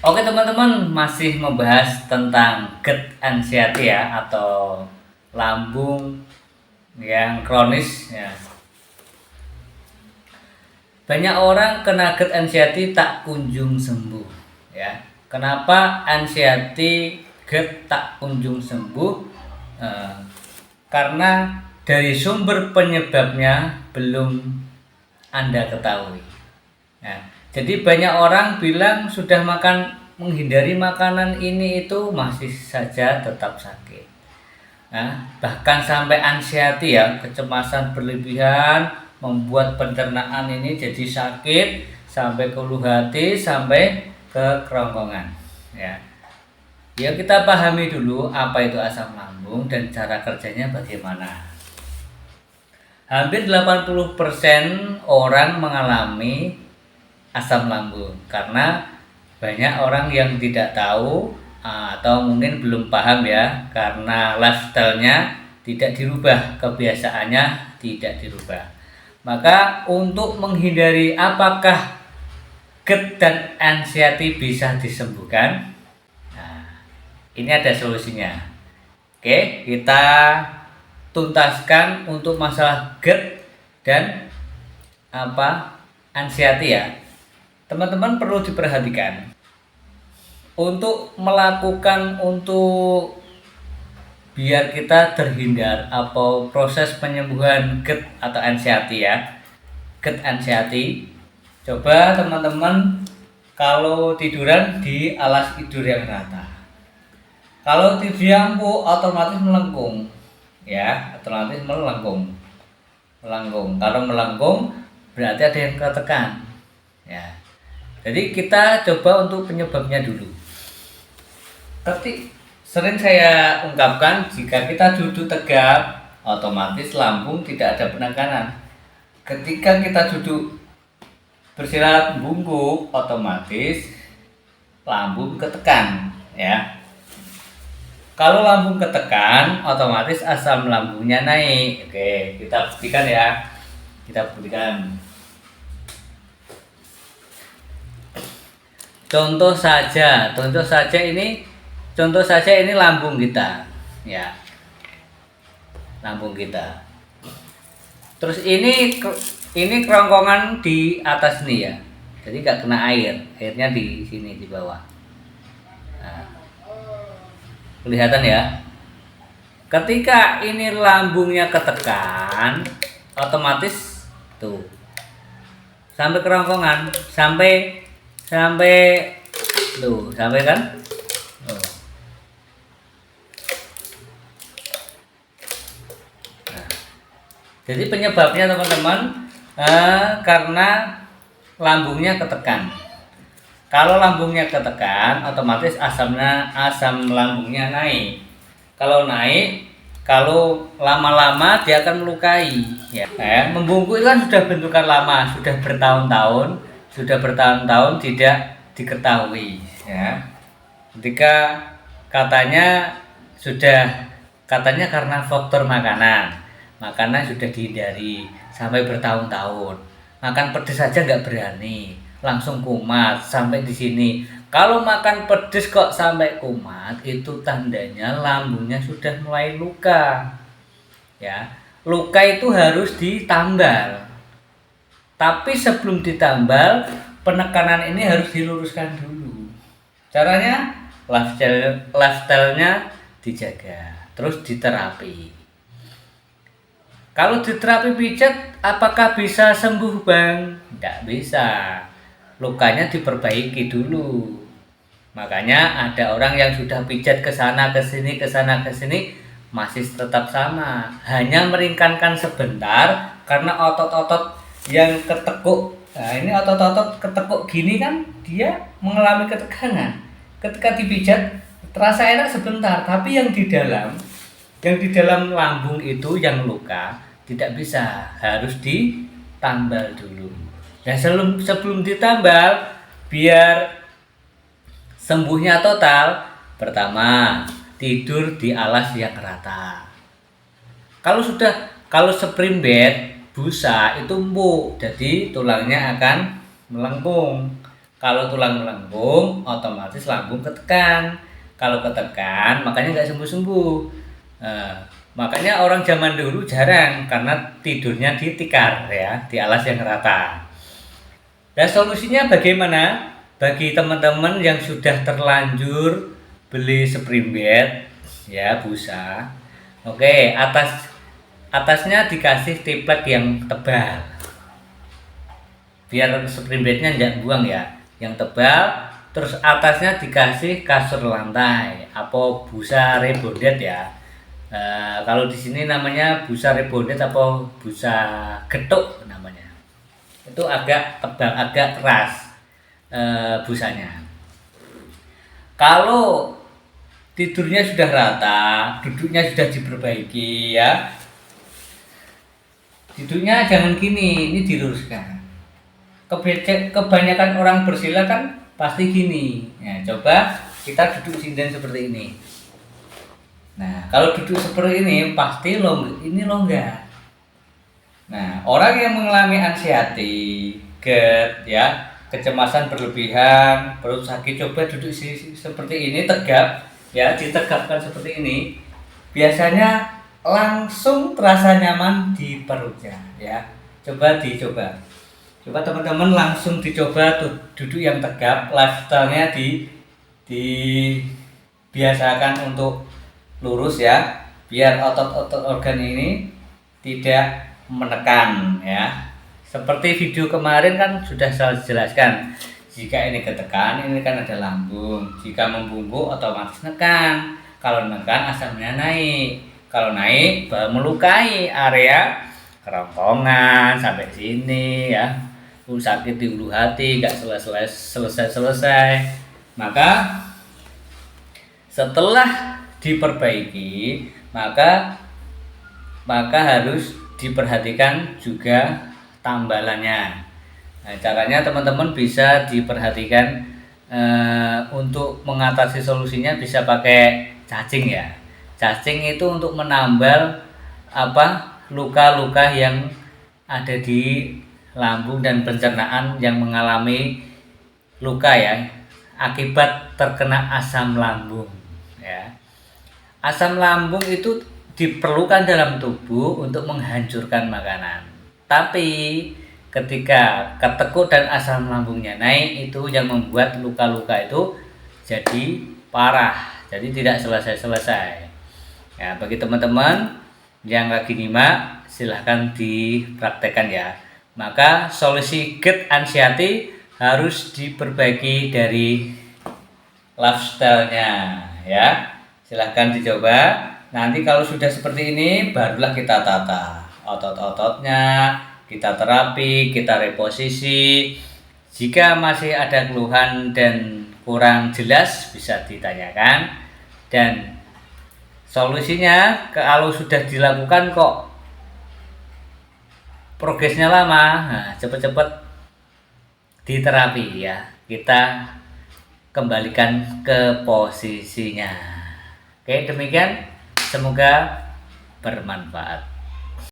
Oke teman-teman, masih membahas tentang GERD anxiety ya, atau lambung yang kronis ya. Banyak orang kena GERD anxiety tak kunjung sembuh ya. Kenapa anxiety GERD tak kunjung sembuh? Eh, karena dari sumber penyebabnya belum Anda ketahui. Nah, jadi banyak orang bilang sudah menghindari makanan ini itu masih saja tetap sakit. Nah, bahkan sampai anxiety ya, kecemasan berlebihan membuat pencernaan ini jadi sakit sampai ke ulu hati, sampai ke kerongkongan. Ya. Ya kita pahami dulu apa itu asam lambung dan cara kerjanya bagaimana. Hampir 80% orang mengalami asam lambung karena banyak orang yang tidak tahu atau mungkin belum paham ya, karena lifestyle-nya tidak dirubah, kebiasaannya tidak dirubah. Maka untuk menghindari, apakah GERD dan anxiety bisa disembuhkan? Nah, ini ada solusinya. Oke, kita tuntaskan untuk masalah GERD dan anxiety ya. Teman-teman perlu diperhatikan untuk biar kita terhindar atau proses penyembuhan GERD atau anxiety ya. GERD anxiety, coba teman-teman kalau tiduran di alas tidur yang rata. Kalau tidur yang empuk otomatis melengkung ya, otomatis melengkung. Kalau melengkung berarti ada yang ketekan ya. Jadi kita coba untuk penyebabnya dulu. Tapi sering saya ungkapkan, jika kita duduk tegap, otomatis lambung tidak ada penekanan. Ketika kita duduk bersila bungkuk, otomatis lambung ketekan ya. Kalau lambung ketekan, otomatis asam lambungnya naik. Oke, kita buktikan ya. Kita buktikan. Contoh saja ini lambung kita, ya, lambung kita. Terus ini kerongkongan di atas nih ya, jadi nggak kena airnya di sini di bawah. Nah, kelihatan ya. Ketika ini lambungnya ketekan, otomatis tuh sampai kerongkongan, sampai tuh, sampai kan. Oh. Nah, jadi penyebabnya teman-teman karena lambungnya ketekan. Kalau lambungnya ketekan, otomatis asam lambungnya naik. Kalau lama-lama dia akan melukai ya. Membungkuk itu kan sudah bentukan lama, sudah bertahun-tahun tidak diketahui ya. Ketika sudah katanya karena faktor makanan sudah dihindari sampai bertahun-tahun, makan pedas saja nggak berani, langsung kumat sampai di sini. Kalau makan pedas kok sampai kumat, itu tandanya lambungnya sudah mulai luka ya. Luka itu harus ditambal, tapi sebelum ditambal, penekanan ini harus diluruskan dulu. Caranya lifestyle-nya dijaga, terus diterapi. Kalau diterapi pijat, apakah bisa sembuh bang? Tidak bisa. Lukanya diperbaiki dulu. Makanya ada orang yang sudah pijat ke sana ke sini masih tetap sama. Hanya meringankan sebentar karena otot-otot yang ketekuk. Nah, ini otot-otot ketekuk gini kan dia mengalami ketegangan. Ketika dipijat terasa enak sebentar, tapi yang di dalam lambung itu yang luka tidak bisa, harus ditambal dulu. Dan sebelum ditambal, biar sembuhnya total, pertama tidur di alas yang rata. Kalau spring bed busa itu empuk, jadi tulangnya akan melengkung. Kalau tulang melengkung, otomatis lambung ketekan. Kalau ketekan, makanya nggak sembuh-sembuh. Eh, Makanya orang zaman dulu jarang karena tidurnya di tikar ya, di alas yang rata. Dan solusinya bagaimana? Bagi teman-teman yang sudah terlanjur beli spring bed, ya busa. Oke, atasnya dikasih triplek yang tebal. Biar spring bednya jangan buang ya, yang tebal. Terus atasnya dikasih kasur lantai, apa busa rebondet ya. Kalau di sini namanya busa rebondet atau busa getuk namanya. Itu agak tebal, agak keras busanya. Kalau tidurnya sudah rata, duduknya sudah diperbaiki ya. Tidurnya jangan gini, ini diluruskan. Kebanyakan orang bersila kan pasti gini. Ya, coba kita duduk sinden seperti ini. Nah, kalau duduk seperti ini pasti ini longgar. Nah, orang yang mengalami anxiety, GERD, ya, kecemasan berlebihan, perut sakit, coba duduk seperti ini tegap, ya, ditegapkan seperti ini. Biasanya langsung terasa nyaman di perutnya, ya. Coba dicoba. Coba teman-teman langsung dicoba tuh duduk yang tegap, lifestyle-nya dibiasakan untuk lurus ya, biar otot-otot organ ini tidak menekan ya. Seperti video kemarin kan sudah saya jelaskan, jika ini ketekan ini kan ada lambung, jika membungkuk otomatis nekan, kalau nekan asamnya naik, kalau naik melukai area kerongkongan sampai sini ya, sakit di ulu hati gak selesai. Maka setelah diperbaiki maka harus diperhatikan juga tambalannya. Nah, caranya teman-teman bisa diperhatikan untuk mengatasi solusinya bisa pakai cacing ya. Cacing itu untuk menambal luka-luka yang ada di lambung dan pencernaan yang mengalami luka ya akibat terkena asam lambung ya. Asam lambung itu diperlukan dalam tubuh untuk menghancurkan makanan. Tapi ketika ketekuk dan asam lambungnya naik, itu yang membuat luka-luka itu jadi parah, jadi tidak selesai-selesai. Ya, bagi teman-teman yang lagi nyimak, silahkan dipraktekkan ya. Maka solusi GERD anxiety harus diperbaiki dari lifestyle-nya ya. Silahkan dicoba. Nanti kalau sudah seperti ini barulah kita tata otot-ototnya, kita terapi, kita reposisi. Jika masih ada keluhan dan kurang jelas bisa ditanyakan. Dan solusinya kalau sudah dilakukan kok progresnya lama, nah, cepet-cepet diterapi ya, kita kembalikan ke posisinya. Oke, demikian, semoga bermanfaat.